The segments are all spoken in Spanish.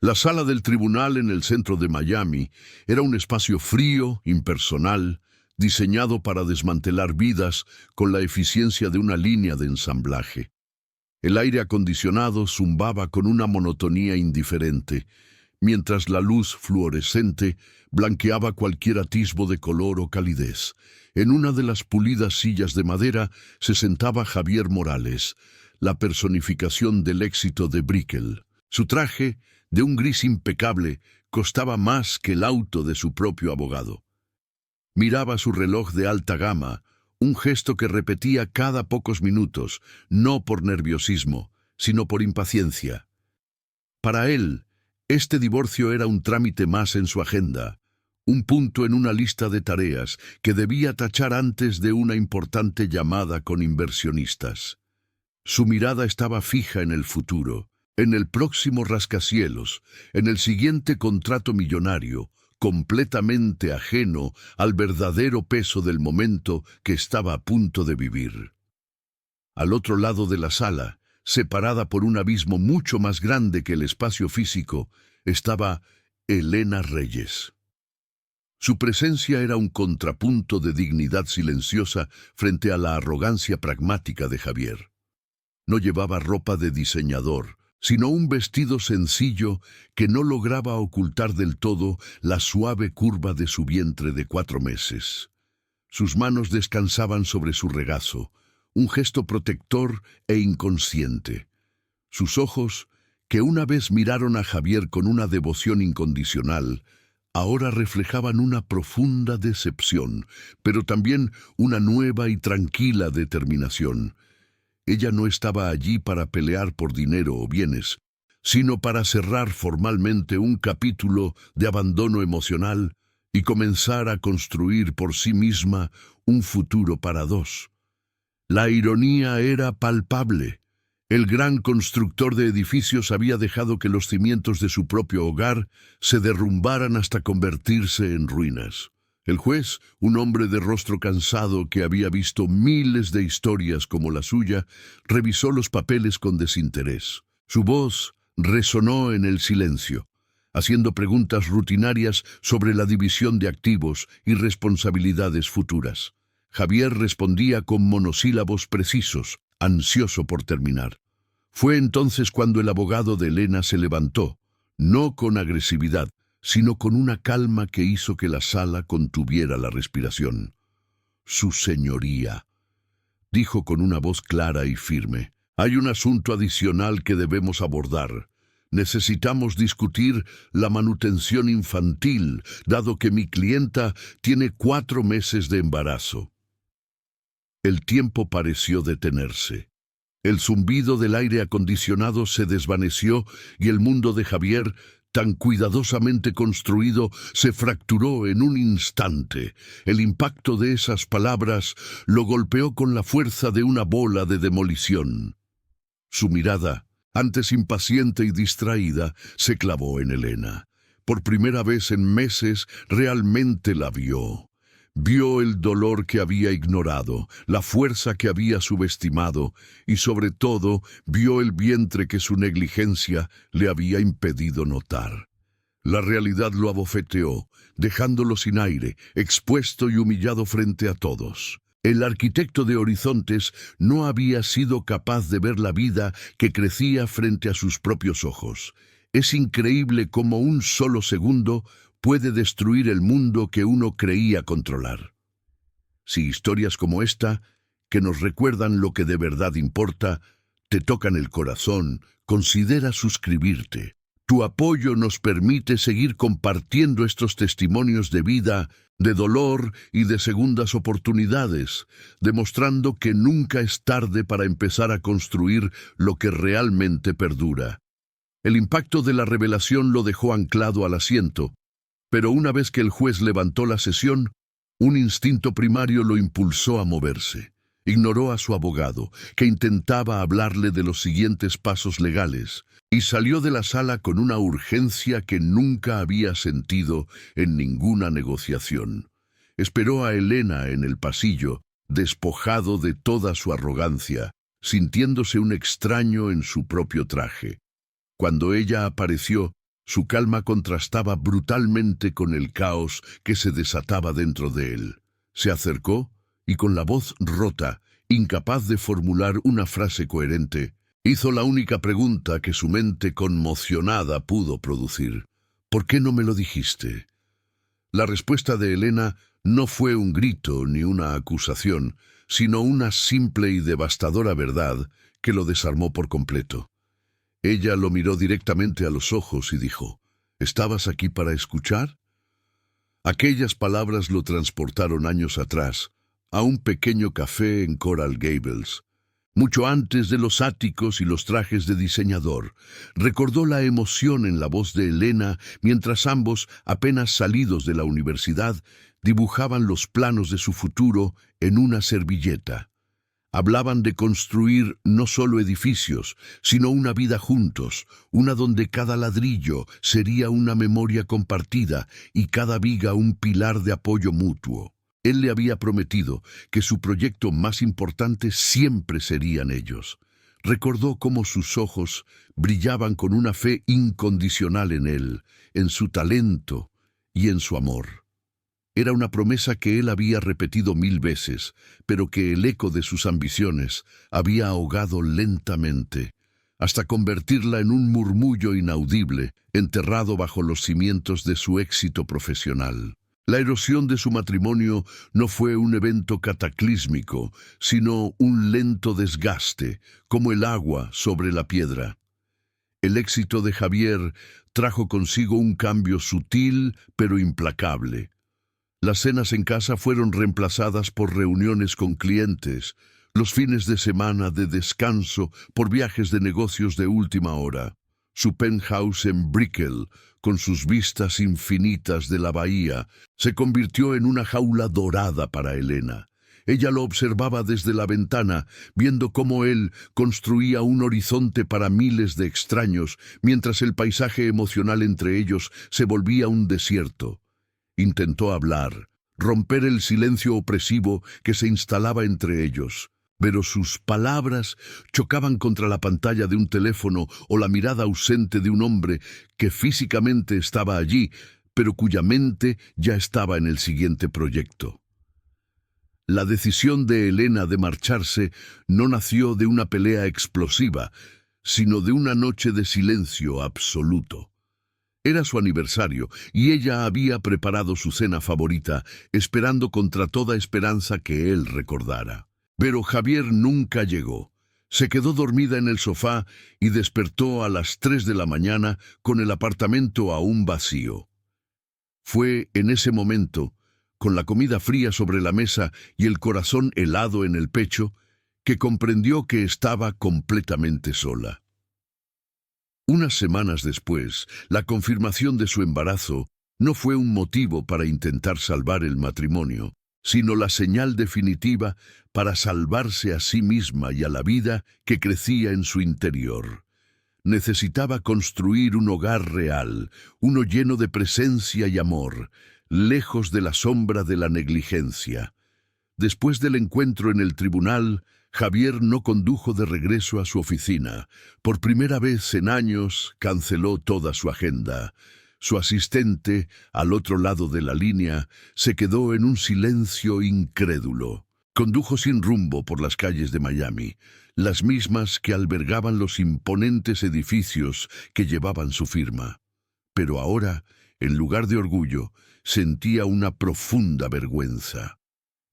La sala del tribunal en el centro de Miami era un espacio frío, impersonal, diseñado para desmantelar vidas con la eficiencia de una línea de ensamblaje. El aire acondicionado zumbaba con una monotonía indiferente, mientras la luz fluorescente blanqueaba cualquier atisbo de color o calidez. En una de las pulidas sillas de madera se sentaba Javier Morales, la personificación del éxito de Brickell. Su traje, de un gris impecable, costaba más que el auto de su propio abogado. Miraba su reloj de alta gama, un gesto que repetía cada pocos minutos, no por nerviosismo, sino por impaciencia. Para él, este divorcio era un trámite más en su agenda, un punto en una lista de tareas que debía tachar antes de una importante llamada con inversionistas. Su mirada estaba fija en el futuro, en el próximo rascacielos, en el siguiente contrato millonario, completamente ajeno al verdadero peso del momento que estaba a punto de vivir. Al otro lado de la sala, separada por un abismo mucho más grande que el espacio físico, estaba Elena Reyes. Su presencia era un contrapunto de dignidad silenciosa frente a la arrogancia pragmática de Javier. No llevaba ropa de diseñador, sino un vestido sencillo que no lograba ocultar del todo la suave curva de su vientre de 4 meses. Sus manos descansaban sobre su regazo, un gesto protector e inconsciente. Sus ojos, que una vez miraron a Javier con una devoción incondicional, ahora reflejaban una profunda decepción, pero también una nueva y tranquila determinación. Ella no estaba allí para pelear por dinero o bienes, sino para cerrar formalmente un capítulo de abandono emocional y comenzar a construir por sí misma un futuro para dos. La ironía era palpable. El gran constructor de edificios había dejado que los cimientos de su propio hogar se derrumbaran hasta convertirse en ruinas. El juez, un hombre de rostro cansado que había visto miles de historias como la suya, revisó los papeles con desinterés. Su voz resonó en el silencio, haciendo preguntas rutinarias sobre la división de activos y responsabilidades futuras. Javier respondía con monosílabos precisos, ansioso por terminar. Fue entonces cuando el abogado de Elena se levantó, no con agresividad, sino con una calma que hizo que la sala contuviera la respiración. «Su señoría», dijo con una voz clara y firme, «hay un asunto adicional que debemos abordar. Necesitamos discutir la manutención infantil, dado que mi clienta tiene 4 meses de embarazo». El tiempo pareció detenerse. El zumbido del aire acondicionado se desvaneció y el mundo de Javier, tan cuidadosamente construido, se fracturó en un instante. El impacto de esas palabras lo golpeó con la fuerza de una bola de demolición. Su mirada, antes impaciente y distraída, se clavó en Elena. Por primera vez en meses, realmente la vio. Vio el dolor que había ignorado, la fuerza que había subestimado y, sobre todo, vio el vientre que su negligencia le había impedido notar. La realidad lo abofeteó, dejándolo sin aire, expuesto y humillado frente a todos. El arquitecto de horizontes no había sido capaz de ver la vida que crecía frente a sus propios ojos. Es increíble cómo un solo segundo puede destruir el mundo que uno creía controlar. Si historias como esta, que nos recuerdan lo que de verdad importa, te tocan el corazón, considera suscribirte. Tu apoyo nos permite seguir compartiendo estos testimonios de vida, de dolor y de segundas oportunidades, demostrando que nunca es tarde para empezar a construir lo que realmente perdura. El impacto de la revelación lo dejó anclado al asiento, pero una vez que el juez levantó la sesión, un instinto primario lo impulsó a moverse. Ignoró a su abogado, que intentaba hablarle de los siguientes pasos legales, y salió de la sala con una urgencia que nunca había sentido en ninguna negociación. Esperó a Elena en el pasillo, despojado de toda su arrogancia, sintiéndose un extraño en su propio traje. Cuando ella apareció, Su calma contrastaba brutalmente con el caos que se desataba dentro de él. Se acercó y con la voz rota, incapaz de formular una frase coherente, hizo la única pregunta que su mente conmocionada pudo producir. ¿Por qué no me lo dijiste? La respuesta de Elena no fue un grito ni una acusación, sino una simple y devastadora verdad que lo desarmó por completo. Ella lo miró directamente a los ojos y dijo, ¿estabas aquí para escuchar? Aquellas palabras lo transportaron años atrás, a un pequeño café en Coral Gables. Mucho antes de los áticos y los trajes de diseñador, recordó la emoción en la voz de Elena mientras ambos, apenas salidos de la universidad, dibujaban los planos de su futuro en una servilleta. Hablaban de construir no solo edificios, sino una vida juntos, una donde cada ladrillo sería una memoria compartida y cada viga un pilar de apoyo mutuo. Él le había prometido que su proyecto más importante siempre serían ellos. Recordó cómo sus ojos brillaban con una fe incondicional en él, en su talento y en su amor. Era una promesa que él había repetido 1000 veces, pero que el eco de sus ambiciones había ahogado lentamente, hasta convertirla en un murmullo inaudible, enterrado bajo los cimientos de su éxito profesional. La erosión de su matrimonio no fue un evento cataclísmico, sino un lento desgaste, como el agua sobre la piedra. El éxito de Javier trajo consigo un cambio sutil pero implacable. Las cenas en casa fueron reemplazadas por reuniones con clientes, los fines de semana de descanso por viajes de negocios de última hora. Su penthouse en Brickell, con sus vistas infinitas de la bahía, se convirtió en una jaula dorada para Elena. Ella lo observaba desde la ventana, viendo cómo él construía un horizonte para miles de extraños, mientras el paisaje emocional entre ellos se volvía un desierto. Intentó hablar, romper el silencio opresivo que se instalaba entre ellos, pero sus palabras chocaban contra la pantalla de un teléfono o la mirada ausente de un hombre que físicamente estaba allí, pero cuya mente ya estaba en el siguiente proyecto. La decisión de Elena de marcharse no nació de una pelea explosiva, sino de una noche de silencio absoluto. Era su aniversario y ella había preparado su cena favorita, esperando contra toda esperanza que él recordara. Pero Javier nunca llegó. Se quedó dormida en el sofá y despertó a las 3 de la mañana con el apartamento aún vacío. Fue en ese momento, con la comida fría sobre la mesa y el corazón helado en el pecho, que comprendió que estaba completamente sola. Unas semanas después, la confirmación de su embarazo no fue un motivo para intentar salvar el matrimonio, sino la señal definitiva para salvarse a sí misma y a la vida que crecía en su interior. Necesitaba construir un hogar real, uno lleno de presencia y amor, lejos de la sombra de la negligencia. Después del encuentro en el tribunal, Javier no condujo de regreso a su oficina. Por primera vez en años, canceló toda su agenda. Su asistente, al otro lado de la línea, se quedó en un silencio incrédulo. Condujo sin rumbo por las calles de Miami, las mismas que albergaban los imponentes edificios que llevaban su firma. Pero ahora, en lugar de orgullo, sentía una profunda vergüenza.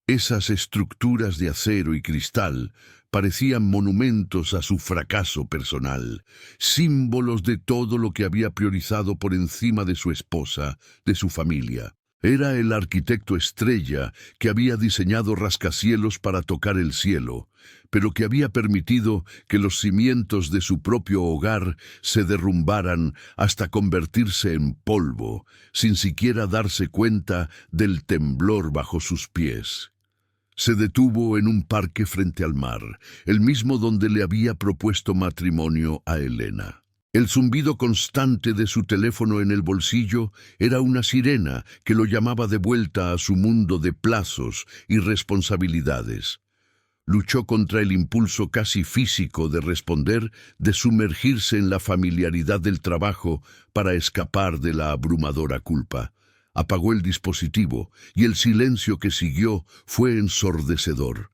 Esas estructuras de acero y cristal parecían monumentos a su fracaso personal, símbolos de todo lo que había priorizado por encima de su esposa, de su familia. Era el arquitecto estrella que había diseñado rascacielos para tocar el cielo, pero que había permitido que los cimientos de su propio hogar se derrumbaran hasta convertirse en polvo, sin siquiera darse cuenta del temblor bajo sus pies. Se detuvo en un parque frente al mar, el mismo donde le había propuesto matrimonio a Elena. El zumbido constante de su teléfono en el bolsillo era una sirena que lo llamaba de vuelta a su mundo de plazos y responsabilidades. Luchó contra el impulso casi físico de responder, de sumergirse en la familiaridad del trabajo para escapar de la abrumadora culpa. Apagó el dispositivo y el silencio que siguió fue ensordecedor.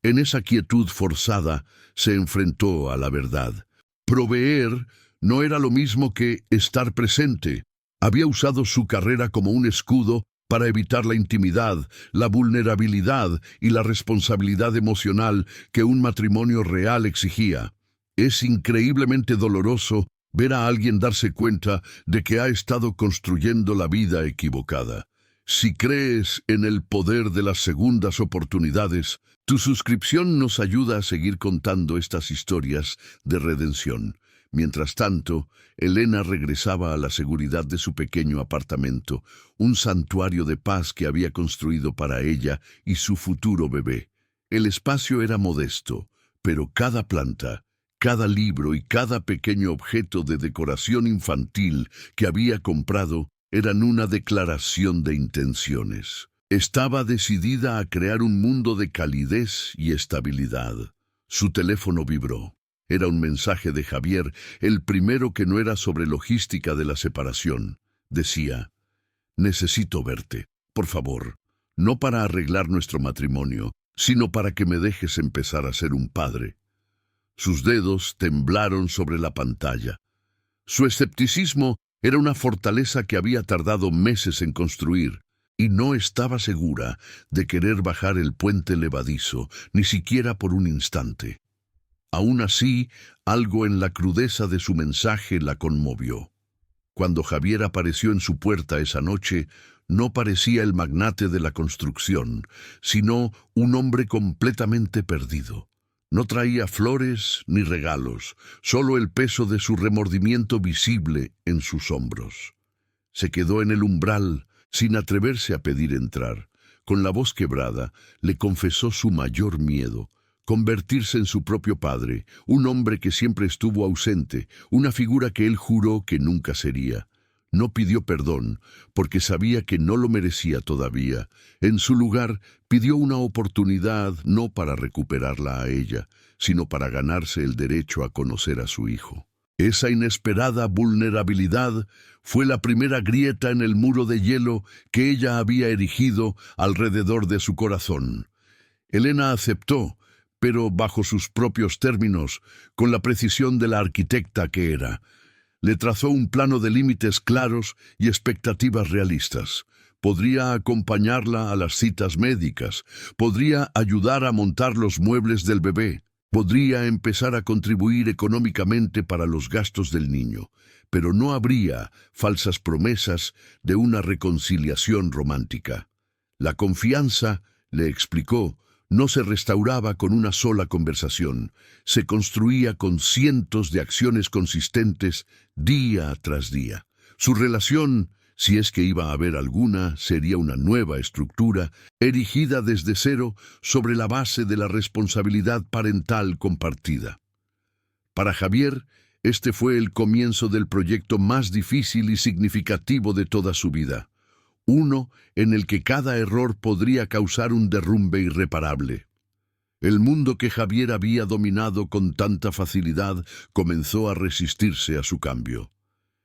En esa quietud forzada se enfrentó a la verdad. Proveer no era lo mismo que estar presente. Había usado su carrera como un escudo para evitar la intimidad, la vulnerabilidad y la responsabilidad emocional que un matrimonio real exigía. Es increíblemente doloroso ver a alguien darse cuenta de que ha estado construyendo la vida equivocada. Si crees en el poder de las segundas oportunidades, tu suscripción nos ayuda a seguir contando estas historias de redención. Mientras tanto, Elena regresaba a la seguridad de su pequeño apartamento, un santuario de paz que había construido para ella y su futuro bebé. El espacio era modesto, pero cada planta, cada libro y cada pequeño objeto de decoración infantil que había comprado eran una declaración de intenciones. Estaba decidida a crear un mundo de calidez y estabilidad. Su teléfono vibró. Era un mensaje de Javier, el primero que no era sobre logística de la separación. Decía: necesito verte, por favor, no para arreglar nuestro matrimonio, sino para que me dejes empezar a ser un padre. Sus dedos temblaron sobre la pantalla. Su escepticismo era una fortaleza que había tardado meses en construir, y no estaba segura de querer bajar el puente levadizo, ni siquiera por un instante. Aún así, algo en la crudeza de su mensaje la conmovió. Cuando Javier apareció en su puerta esa noche, no parecía el magnate de la construcción, sino un hombre completamente perdido. No traía flores ni regalos, solo el peso de su remordimiento visible en sus hombros. Se quedó en el umbral, sin atreverse a pedir entrar. Con la voz quebrada, le confesó su mayor miedo: convertirse en su propio padre, un hombre que siempre estuvo ausente, una figura que él juró que nunca sería. No pidió perdón, porque sabía que no lo merecía todavía. En su lugar, pidió una oportunidad no para recuperarla a ella, sino para ganarse el derecho a conocer a su hijo. Esa inesperada vulnerabilidad fue la primera grieta en el muro de hielo que ella había erigido alrededor de su corazón. Elena aceptó, pero bajo sus propios términos, con la precisión de la arquitecta que era. Le trazó un plano de límites claros y expectativas realistas. Podría acompañarla a las citas médicas, podría ayudar a montar los muebles del bebé, podría empezar a contribuir económicamente para los gastos del niño, pero no habría falsas promesas de una reconciliación romántica. La confianza, le explicó, no se restauraba con una sola conversación, se construía con cientos de acciones consistentes día tras día. Su relación, si es que iba a haber alguna, sería una nueva estructura, erigida desde cero sobre la base de la responsabilidad parental compartida. Para Javier, este fue el comienzo del proyecto más difícil y significativo de toda su vida. Uno en el que cada error podría causar un derrumbe irreparable. El mundo que Javier había dominado con tanta facilidad comenzó a resistirse a su cambio.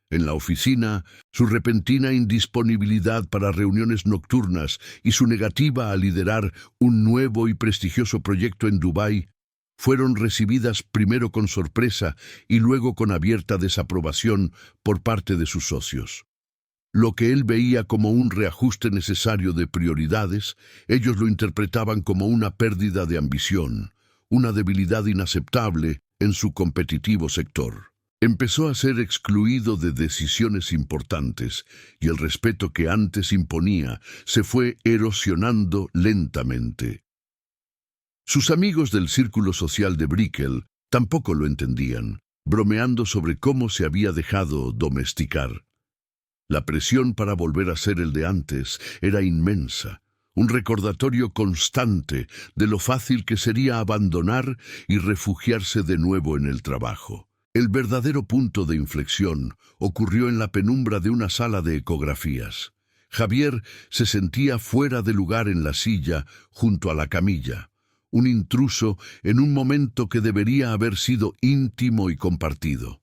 En la oficina, su repentina indisponibilidad para reuniones nocturnas y su negativa a liderar un nuevo y prestigioso proyecto en Dubái fueron recibidas primero con sorpresa y luego con abierta desaprobación por parte de sus socios. Lo que él veía como un reajuste necesario de prioridades, ellos lo interpretaban como una pérdida de ambición, una debilidad inaceptable en su competitivo sector. Empezó a ser excluido de decisiones importantes y el respeto que antes imponía se fue erosionando lentamente. Sus amigos del círculo social de Brickell tampoco lo entendían, bromeando sobre cómo se había dejado domesticar. La presión para volver a ser el de antes era inmensa, un recordatorio constante de lo fácil que sería abandonar y refugiarse de nuevo en el trabajo. El verdadero punto de inflexión ocurrió en la penumbra de una sala de ecografías. Javier se sentía fuera de lugar en la silla junto a la camilla. un intruso en un momento que debería haber sido íntimo y compartido.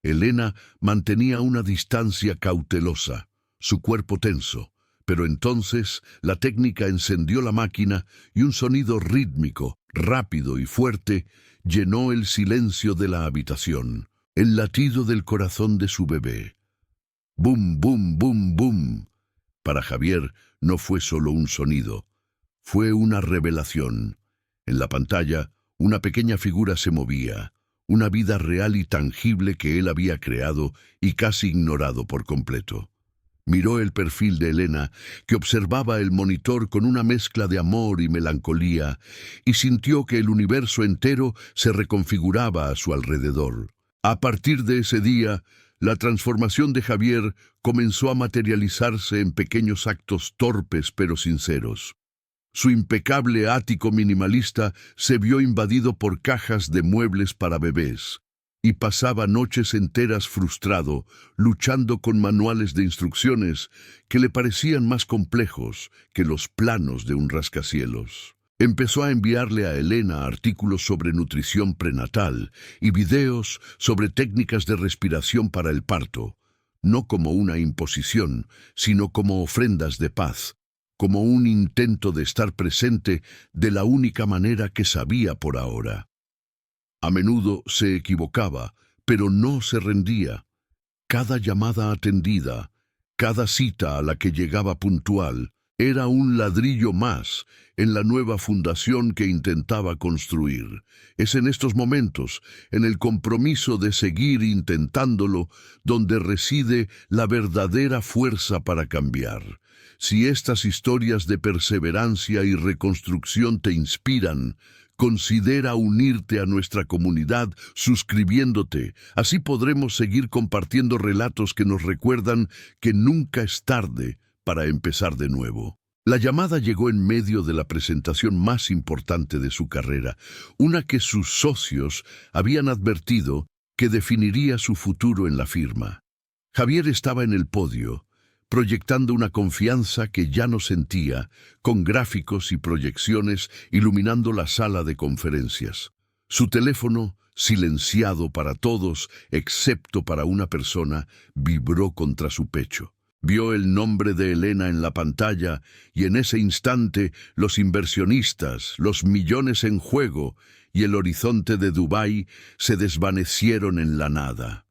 Elena mantenía una distancia cautelosa, su cuerpo tenso, pero entonces la técnica encendió la máquina y un sonido rítmico, rápido y fuerte llenó el silencio de la habitación, el latido del corazón de su bebé. ¡Bum, bum, bum, bum! Para Javier no fue solo un sonido, fue una revelación. En la pantalla, una pequeña figura se movía, una vida real y tangible que él había creado y casi ignorado por completo. Miró el perfil de Elena, que observaba el monitor con una mezcla de amor y melancolía, y sintió que el universo entero se reconfiguraba a su alrededor. A partir de ese día, la transformación de Javier comenzó a materializarse en pequeños actos torpes pero sinceros. Su impecable ático minimalista se vio invadido por cajas de muebles para bebés, y pasaba noches enteras frustrado, luchando con manuales de instrucciones que le parecían más complejos que los planos de un rascacielos. Empezó a enviarle a Elena artículos sobre nutrición prenatal y videos sobre técnicas de respiración para el parto, no como una imposición, sino como ofrendas de paz, como un intento de estar presente de la única manera que sabía por ahora. A menudo se equivocaba, pero no se rendía. Cada llamada atendida, cada cita a la que llegaba puntual, era un ladrillo más en la nueva fundación que intentaba construir. Es en estos momentos, en el compromiso de seguir intentándolo, donde reside la verdadera fuerza para cambiar. Si estas historias de perseverancia y reconstrucción te inspiran, considera unirte a nuestra comunidad suscribiéndote. Así podremos seguir compartiendo relatos que nos recuerdan que nunca es tarde para empezar de nuevo. La llamada llegó en medio de la presentación más importante de su carrera, una que sus socios habían advertido que definiría su futuro en la firma. Javier estaba en el podio, proyectando una confianza que ya no sentía, con gráficos y proyecciones iluminando la sala de conferencias. Su teléfono, silenciado para todos, excepto para una persona, vibró contra su pecho. Vio el nombre de Elena en la pantalla y en ese instante los inversionistas, los millones en juego y el horizonte de Dubái se desvanecieron en la nada.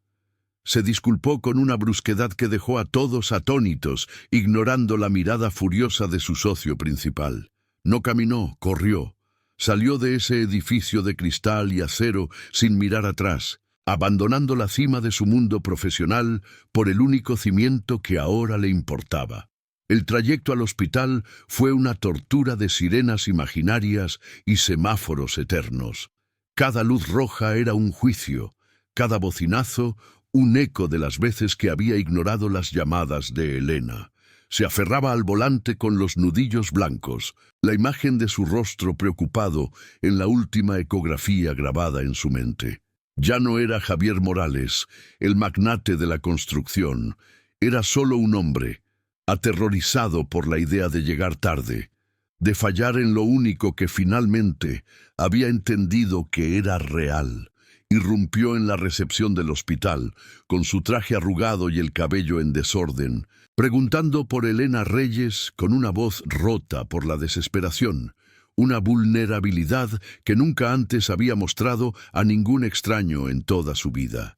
Se disculpó con una brusquedad que dejó a todos atónitos, ignorando la mirada furiosa de su socio principal. No caminó, corrió. Salió de ese edificio de cristal y acero sin mirar atrás, abandonando la cima de su mundo profesional por el único cimiento que ahora le importaba. El trayecto al hospital fue una tortura de sirenas imaginarias y semáforos eternos. Cada luz roja era un juicio, cada bocinazo un eco de las veces que había ignorado las llamadas de Elena. Se aferraba al volante con los nudillos blancos, la imagen de su rostro preocupado en la última ecografía grabada en su mente. Ya no era Javier Morales, el magnate de la construcción. Era solo un hombre, aterrorizado por la idea de llegar tarde, de fallar en lo único que finalmente había entendido que era real. Irrumpió en la recepción del hospital, con su traje arrugado y el cabello en desorden, preguntando por Elena Reyes con una voz rota por la desesperación, una vulnerabilidad que nunca antes había mostrado a ningún extraño en toda su vida.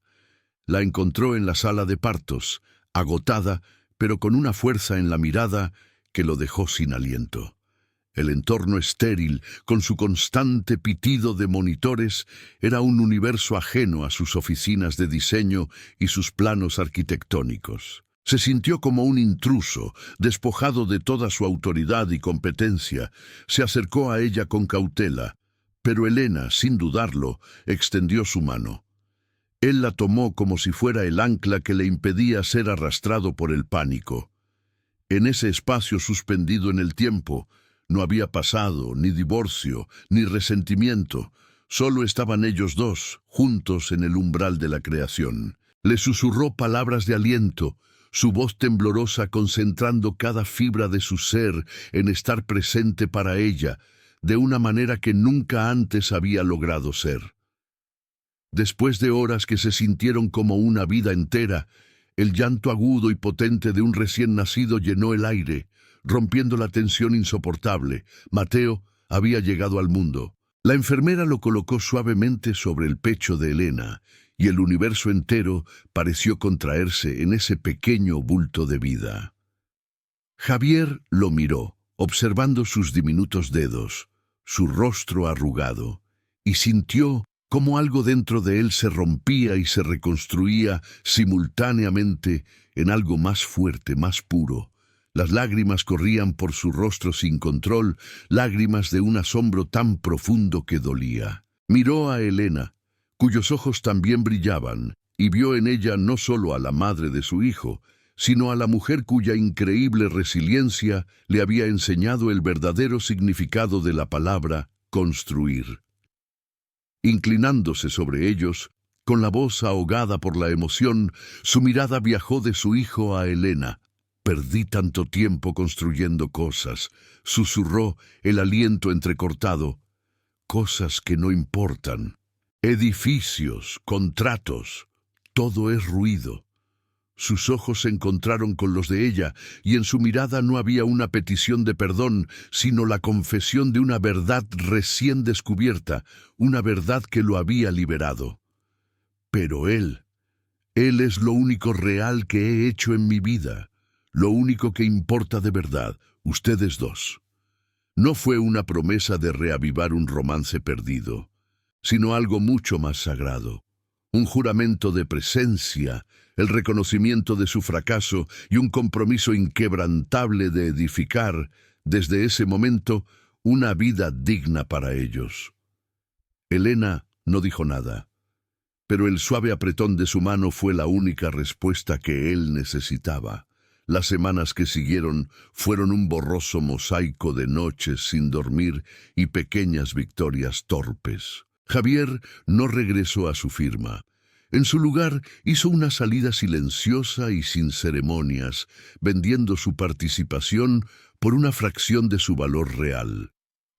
La encontró en la sala de partos, agotada, pero con una fuerza en la mirada que lo dejó sin aliento. El entorno estéril, con su constante pitido de monitores, era un universo ajeno a sus oficinas de diseño y sus planos arquitectónicos. Se sintió como un intruso, despojado de toda su autoridad y competencia. Se acercó a ella con cautela, pero Elena, sin dudarlo, extendió su mano. Él la tomó como si fuera el ancla que le impedía ser arrastrado por el pánico. En ese espacio suspendido en el tiempo, no había pasado, ni divorcio, ni resentimiento. Solo estaban ellos dos, juntos en el umbral de la creación. Le susurró palabras de aliento, su voz temblorosa concentrando cada fibra de su ser en estar presente para ella, de una manera que nunca antes había logrado ser. Después de horas que se sintieron como una vida entera, el llanto agudo y potente de un recién nacido llenó el aire, rompiendo la tensión insoportable. Mateo había llegado al mundo. La enfermera lo colocó suavemente sobre el pecho de Elena, y el universo entero pareció contraerse en ese pequeño bulto de vida. Javier lo miró, observando sus diminutos dedos, su rostro arrugado, y sintió cómo algo dentro de él se rompía y se reconstruía simultáneamente en algo más fuerte, más puro. Las lágrimas corrían por su rostro sin control, lágrimas de un asombro tan profundo que dolía. Miró a Elena, cuyos ojos también brillaban, y vio en ella no solo a la madre de su hijo, sino a la mujer cuya increíble resiliencia le había enseñado el verdadero significado de la palabra construir. Inclinándose sobre ellos, con la voz ahogada por la emoción, su mirada viajó de su hijo a Elena. «Perdí tanto tiempo construyendo cosas», susurró, el aliento entrecortado. «Cosas que no importan. Edificios, contratos, todo es ruido». Sus ojos se encontraron con los de ella, y en su mirada no había una petición de perdón, sino la confesión de una verdad recién descubierta, una verdad que lo había liberado. «Pero él es lo único real que he hecho en mi vida, lo único que importa de verdad, ustedes dos». No fue una promesa de reavivar un romance perdido, sino algo mucho más sagrado, un juramento de presencia, el reconocimiento de su fracaso y un compromiso inquebrantable de edificar, desde ese momento, una vida digna para ellos. Elena no dijo nada, pero el suave apretón de su mano fue la única respuesta que él necesitaba. Las semanas que siguieron fueron un borroso mosaico de noches sin dormir y pequeñas victorias torpes. Javier no regresó a su firma. En su lugar, hizo una salida silenciosa y sin ceremonias, vendiendo su participación por una fracción de su valor real.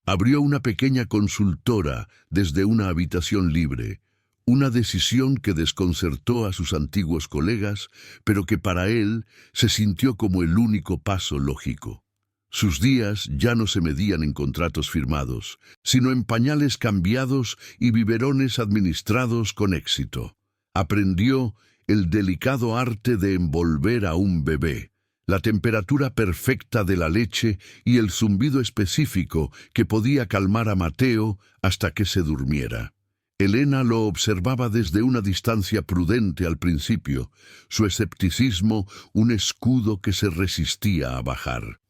Abrió una pequeña consultora desde una habitación libre, una decisión que desconcertó a sus antiguos colegas, pero que para él se sintió como el único paso lógico. Sus días ya no se medían en contratos firmados, sino en pañales cambiados y biberones administrados con éxito. Aprendió el delicado arte de envolver a un bebé, la temperatura perfecta de la leche y el zumbido específico que podía calmar a Mateo hasta que se durmiera. Elena lo observaba desde una distancia prudente al principio, su escepticismo un escudo que se resistía a bajar.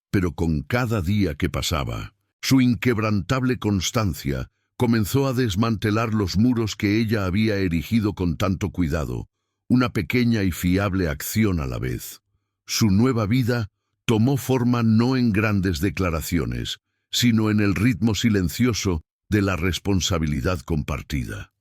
Pero con cada día que pasaba, su inquebrantable constancia comenzó a desmantelar los muros que ella había erigido con tanto cuidado, una pequeña y fiable acción a la vez. Su nueva vida tomó forma no en grandes declaraciones, sino en el ritmo silencioso de la responsabilidad compartida.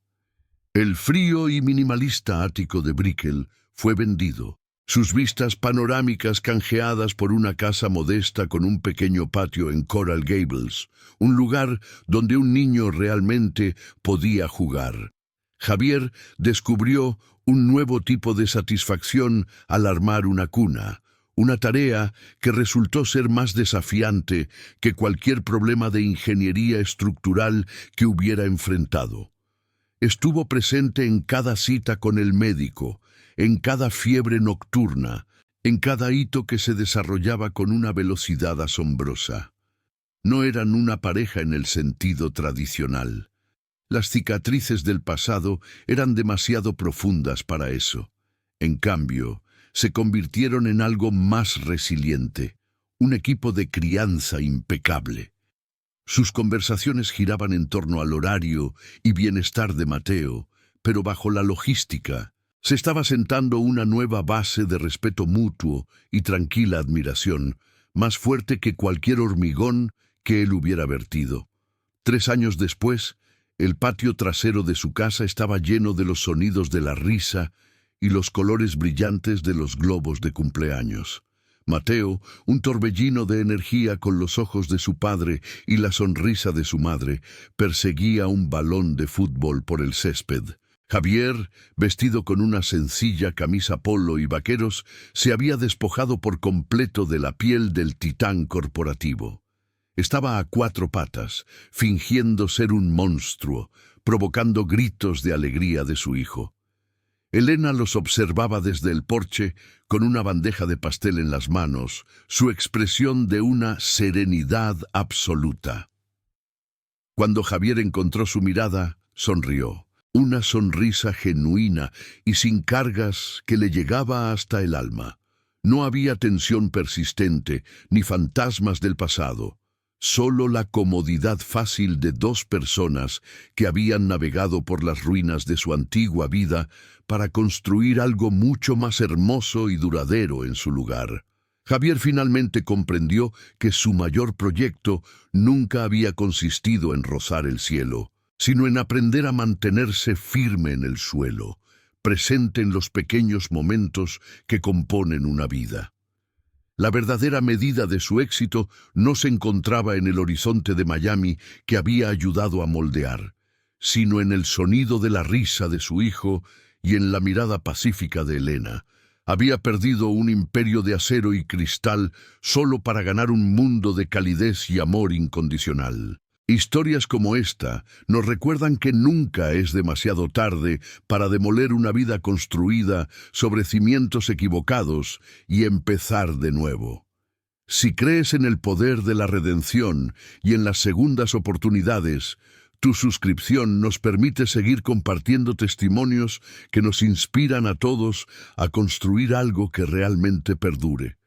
El frío y minimalista ático de Brickell fue vendido, sus vistas panorámicas canjeadas por una casa modesta con un pequeño patio en Coral Gables, un lugar donde un niño realmente podía jugar. Javier descubrió un nuevo tipo de satisfacción al armar una cuna, una tarea que resultó ser más desafiante que cualquier problema de ingeniería estructural que hubiera enfrentado. Estuvo presente en cada cita con el médico, en cada fiebre nocturna, en cada hito que se desarrollaba con una velocidad asombrosa. No eran una pareja en el sentido tradicional. Las cicatrices del pasado eran demasiado profundas para eso. En cambio, se convirtieron en algo más resiliente, un equipo de crianza impecable. Sus conversaciones giraban en torno al horario y bienestar de Mateo, pero bajo la logística, se estaba sentando una nueva base de respeto mutuo y tranquila admiración, más fuerte que cualquier hormigón que él hubiera vertido. 3 años después, el patio trasero de su casa estaba lleno de los sonidos de la risa y los colores brillantes de los globos de cumpleaños. Mateo, un torbellino de energía con los ojos de su padre y la sonrisa de su madre, perseguía un balón de fútbol por el césped. Javier, vestido con una sencilla camisa polo y vaqueros, se había despojado por completo de la piel del titán corporativo. Estaba a cuatro patas, fingiendo ser un monstruo, provocando gritos de alegría de su hijo. Elena los observaba desde el porche, con una bandeja de pastel en las manos, su expresión de una serenidad absoluta. Cuando Javier encontró su mirada, sonrió. Una sonrisa genuina y sin cargas que le llegaba hasta el alma. No había tensión persistente, ni fantasmas del pasado. Solo la comodidad fácil de dos personas que habían navegado por las ruinas de su antigua vida para construir algo mucho más hermoso y duradero en su lugar. Javier finalmente comprendió que su mayor proyecto nunca había consistido en rozar el cielo, sino en aprender a mantenerse firme en el suelo, presente en los pequeños momentos que componen una vida. La verdadera medida de su éxito no se encontraba en el horizonte de Miami que había ayudado a moldear, sino en el sonido de la risa de su hijo y en la mirada pacífica de Elena. Había perdido un imperio de acero y cristal solo para ganar un mundo de calidez y amor incondicional. Historias como esta nos recuerdan que nunca es demasiado tarde para demoler una vida construida sobre cimientos equivocados y empezar de nuevo. Si crees en el poder de la redención y en las segundas oportunidades, tu suscripción nos permite seguir compartiendo testimonios que nos inspiran a todos a construir algo que realmente perdure.